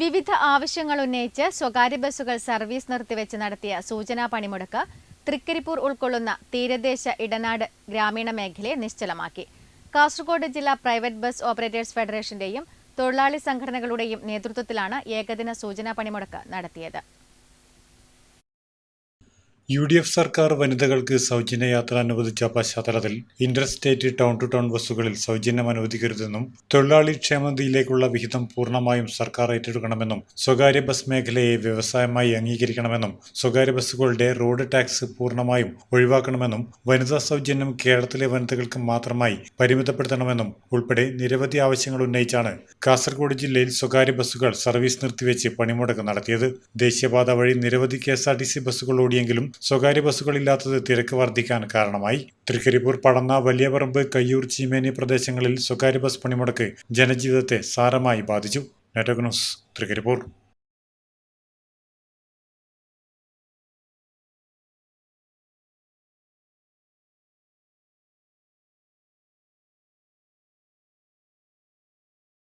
വിവിധ ആവശ്യങ്ങൾ ഉന്നയിച്ച് സ്വകാര്യ ബസ്സുകൾ സർവീസ് നിർത്തിവെച്ച് നടത്തിയ സൂചനാ പണിമുടക്ക് തൃക്കരിപ്പൂർ ഉൾക്കൊള്ളുന്ന തീരദേശ ഇടനാട് ഗ്രാമീണ മേഖലയെ നിശ്ചലമാക്കി. കാസർഗോഡ് ജില്ലാ പ്രൈവറ്റ് ബസ് ഓപ്പറേറ്റേഴ്സ് ഫെഡറേഷന്റെയും തൊഴിലാളി സംഘടനകളുടെയും നേതൃത്വത്തിലാണ് ഏകദിന സൂചനാ പണിമുടക്ക് നടത്തിയത്. UDF സർക്കാർ വനിതകൾക്ക് സൗജന്യ യാത്ര അനുവദിച്ച പശ്ചാത്തലത്തിൽ ഇന്റർസ്റ്റേറ്റ് ടൗൺ ടു ടൗൺ ബസ്സുകളിൽ സൗജന്യം അനുവദിക്കരുതെന്നും തൊഴിലാളി ക്ഷേമനിധിയിലേക്കുള്ള വിഹിതം പൂർണ്ണമായും സർക്കാർ ഏറ്റെടുക്കണമെന്നും സ്വകാര്യ ബസ് മേഖലയെ വ്യവസായമായി അംഗീകരിക്കണമെന്നും സ്വകാര്യ ബസ്സുകളുടെ റോഡ് ടാക്സ് പൂർണ്ണമായും ഒഴിവാക്കണമെന്നും വനിതാ സൗജന്യം കേരളത്തിലെ വനിതകൾക്ക് മാത്രമായി പരിമിതപ്പെടുത്തണമെന്നും ഉൾപ്പെടെ നിരവധി ആവശ്യങ്ങൾ ഉന്നയിച്ചാണ് കാസർഗോഡ് ജില്ലയിൽ സ്വകാര്യ ബസ്സുകൾ സർവീസ് നിർത്തിവെച്ച് പണിമുടക്ക് നടത്തിയത്. ദേശീയപാത വഴി നിരവധി KSRTC ബസ്സുകൾ ഓടിയെങ്കിലും സ്വകാര്യ ബസ്സുകളില്ലാത്തത് തിരക്ക് വർദ്ധിക്കാൻ കാരണമായി. തൃക്കരിപ്പൂർ, പടന്ന, വലിയപറമ്പ്, കയ്യൂർ, ചീമേനി പ്രദേശങ്ങളിൽ സ്വകാര്യ ബസ് പണിമുടക്ക് ജനജീവിതത്തെ സാരമായി ബാധിച്ചു. Network news, Trikaripur.